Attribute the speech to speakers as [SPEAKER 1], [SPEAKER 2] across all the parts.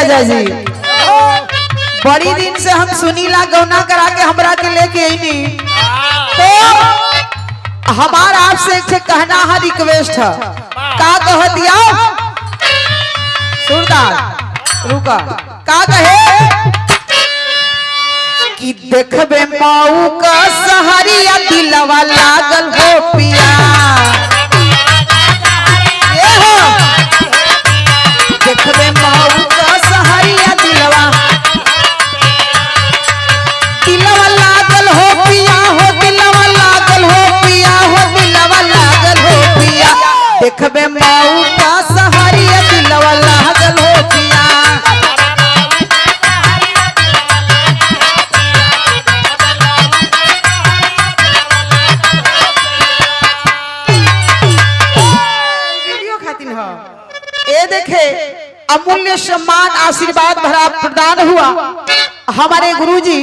[SPEAKER 1] राजा जी, बड़ी दिन से हम सुनीला गौना करा के हमरा के लेके आईनी, तो हमारा आपसे एक कहना है, रिक्वेस्ट है। का कह दिया सुरदार रुका, का कहे कि देखबे माऊ का सहरिया दिलवा लागल हो पिया, देखबे माऊ का सहरिया दिलवा लागल हो पिया, हो दिलवा लागल हो पिया, हो दिलवा लागल हो पिया, देखबे माऊ का सहरिया दिलवा लागल हो पिया। ये देखे अमूल्य सम्मान आशीर्वाद भरा प्रदान हुआ हमारे गुरुजी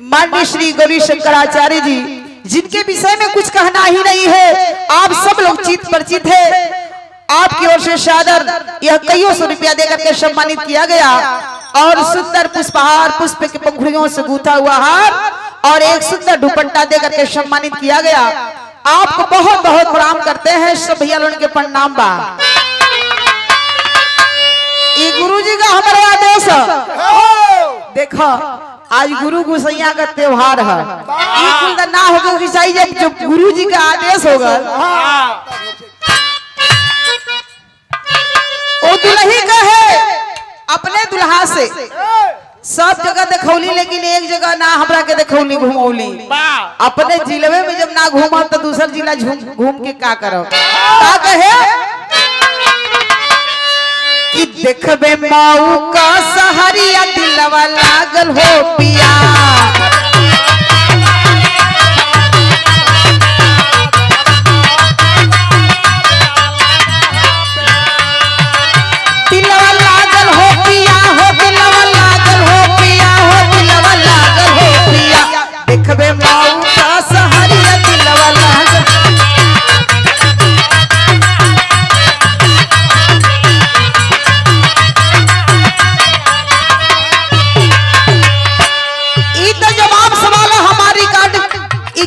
[SPEAKER 1] माननीय श्री गौरी शंकराचार्य जी, जिनके विषय में कुछ कहना ही नहीं है, आप सब लोग चित परिचित है। आपकी ओर से सादर यह कईयों सौ रुपया देकर के सम्मानित किया गया और सुंदर पुष्पहार, पुष्प के पंखुड़ियों से गूंथा हुआ हार और एक सुंदर दुपट्टा देकर के सम्मानित किया गया। आपको बहुत बहुत प्रणाम करते हैं, सब भैया लोगों के प्रणाम बा। ये गुरु जी का हमारा आदेश है। देखो आज गुरु गुसैया का त्योहार है, ना होगा गुसाई जब गुरु जी का आदेश होगा। वो दुल्ही का है अपने दुल्हा से सब जगह देखौली, लेकिन एक जगह ना हमरा के देखौली घुमौली। अपने जिले में जब ना घूमा तो दूसर जिला घूम के का करो। का कहे कि देखबे माऊ का सहरिया दिलवा लागल हो पिया, दिलवा लागल हो पिया, हो दिलवा लागल हो पिया, हो दिलवा लागल हो पिया, देखबे माऊ का सहरिया दिलवा लागल।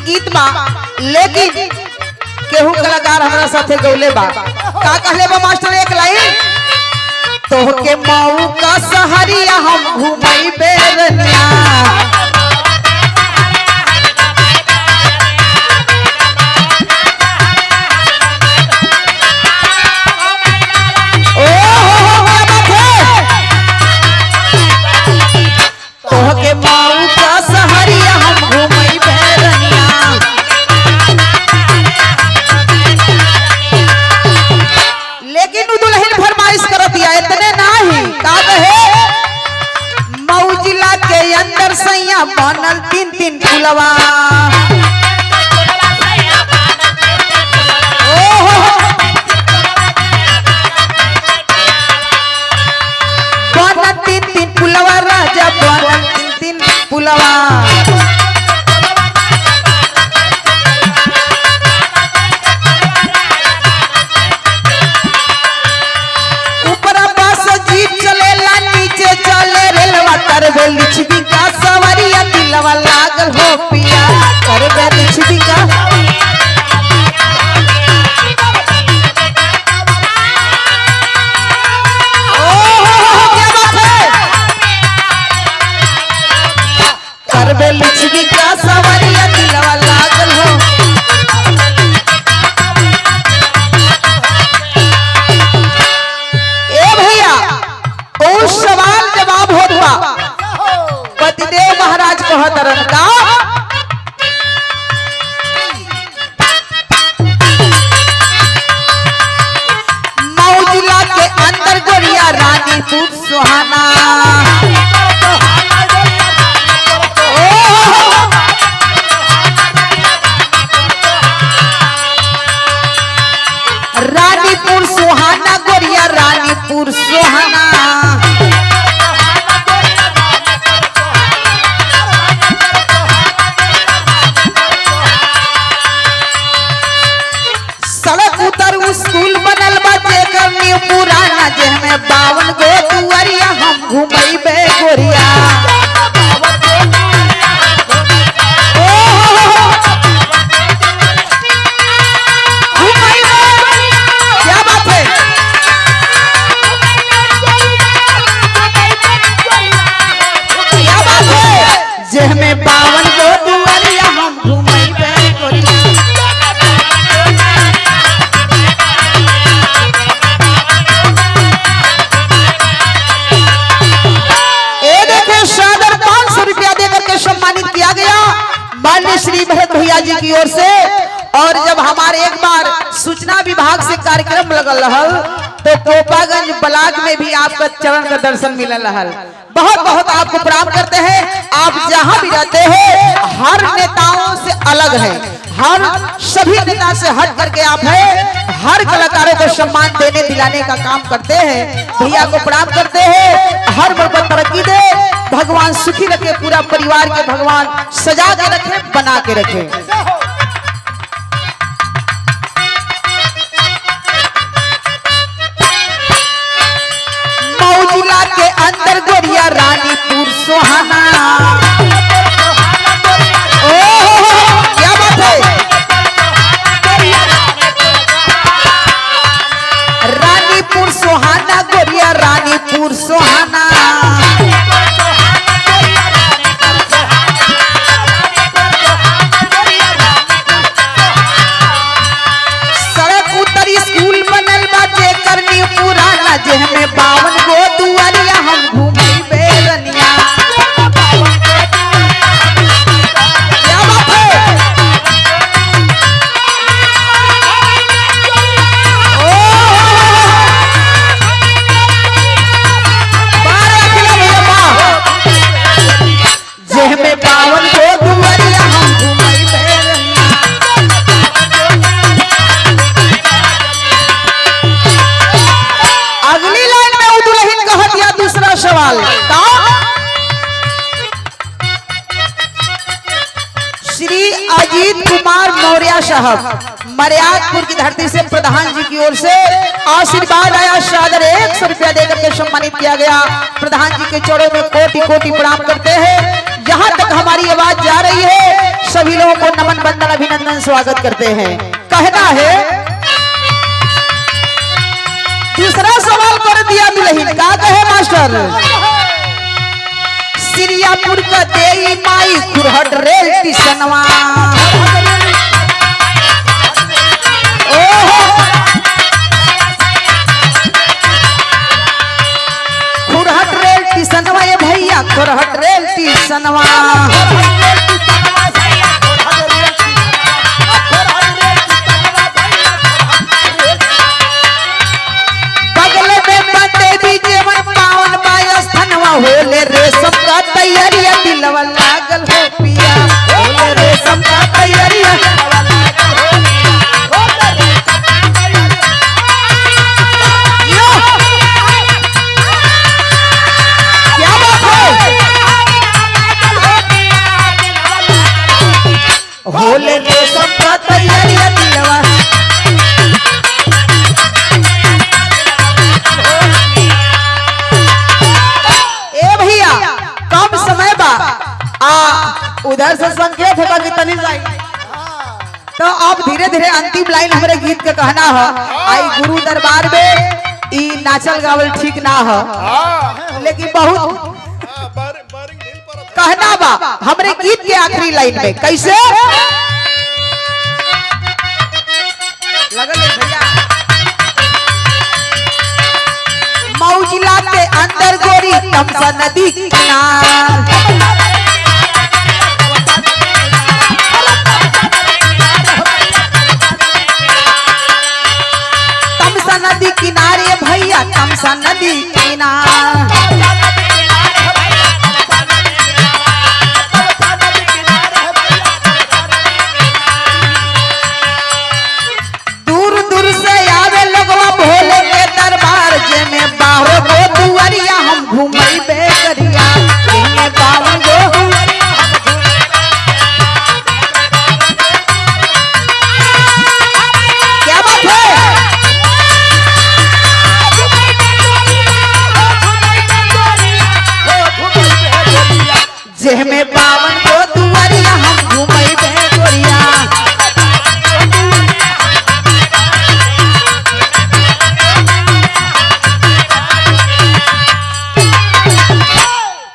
[SPEAKER 1] गीत बा लेकिन केहू कलाकार हमारा साथे गौले बा। का कहले बा मास्टर एक लाइन, तोहके माऊ का सहरिया हम घुमई बेरनिया, तोहके माऊ का सहरिया हम घुमई बेरनिया। लेकिन दुल्हन फरमाइश कर दिया इतने नहीं, का कहे मऊ जिला के अंदर सैया बनल 3-3 पुलवा, बनल 3-3 पुलवा, राजा बनल 3-3 पुलवा। करबे लिछबी का सवरिया दिलवा लागल हो पिया, करबे लिछबी का करबे लिछबी का सवरिया दिलवा लागल हो। ए भैया बहुत सवाल जवाब होता पतिदेव महाराज कहतरन का मऊ जिला के अंदर गोरिया रानीपुर सुहाना, रानीपुर सुहाना गोरिया रानीपुर सुहाना, स्कूल बनल बा जेकर न्यू पुराना जेहमे 52 गो दुआरिया हम घुमैबे गोरिया। क्या बात है। क्या बात है। जेहमे 52 गो दुआरिया हम घुमैबे गोरिया। सादर 500 रुपया देकर के सम्मानित किया गया माननीय श्री भरत भैया जी की ओर से। और जब हमारे एक बार सूचना विभाग से कार्यक्रम लगल रहल तो गोपागंज ब्लॉक में भी आपका चरण का दर्शन मिलल रहल। बहुत बहुत आपको प्रणाम करते हैं। आप जहां भी रहते हो हर नेताओं से अलग है, हर सभी नेता से हट करके आप हैं, हर कलाकारों को सम्मान देने दिलाने का काम करते हैं। भैया को प्रणाम करते हैं। हर वर्ग पर तरक्की दे, भगवान सुखी रखे, पूरा परिवार के भगवान सजा के रखे, बना के रखे। मौजिला के अंदर गोरिया रानीपुर सोहाना। क्या बात है। रानीपुर सोहाना गोरिया रानीपुर सोहाना। सड़क उत्तरी स्कूल बनल बा जेकर न्यू पुराना जेहमे 52 गो दुआरिया हम घुमैबे रनिया। क्या बात है। जेहमे 52 गो दुआरिया हम घुमैबे रनिया। अगली लाइन में उदुलहिन कहत या दूसरा सवाल का श्री अजीत कुमार मौर्य साहब मर्यादपुर की धरती से प्रधान जी की ओर से आशीर्वाद आया। सादर 100 रुपया देकर के सम्मानित किया गया। प्रधान जी के चरणों में कोटि कोटि प्रणाम करते हैं। जहां तक हमारी आवाज जा रही है सभी लोगों को नमन बंदन अभिनंदन स्वागत करते हैं। कहना है दूसरा सवाल कर दिया दुल्हन का कहे मास्टर। सिरियापुर का देई माई खुरहट रेल स्टेशनवा। खुरहट रेल स्टेशनवा ये भैया खुरहट रेल स्टेशनवा। होले रेशम का तैयारिया दिलवा लागल हो पिया। होले रेशम का तैयारिया क्या बात है। होले रेशम का तैयारिया दिलवा। कम समय बा उधर से संकेत होगा कि तनी जाए तो आप धीरे धीरे अंतिम लाइन हमारे गीत के कहना है। आई गुरु दरबार में ई नाचल गावल ठीक ना है लेकिन बहुत कहना बा हमारे गीत के आखिरी लाइन में कैसे लगल भैया। मौजिला के अंदर गोरी तमसा नदी किनार। तमसा नदी किनारे भैया तमसा नदी किनार।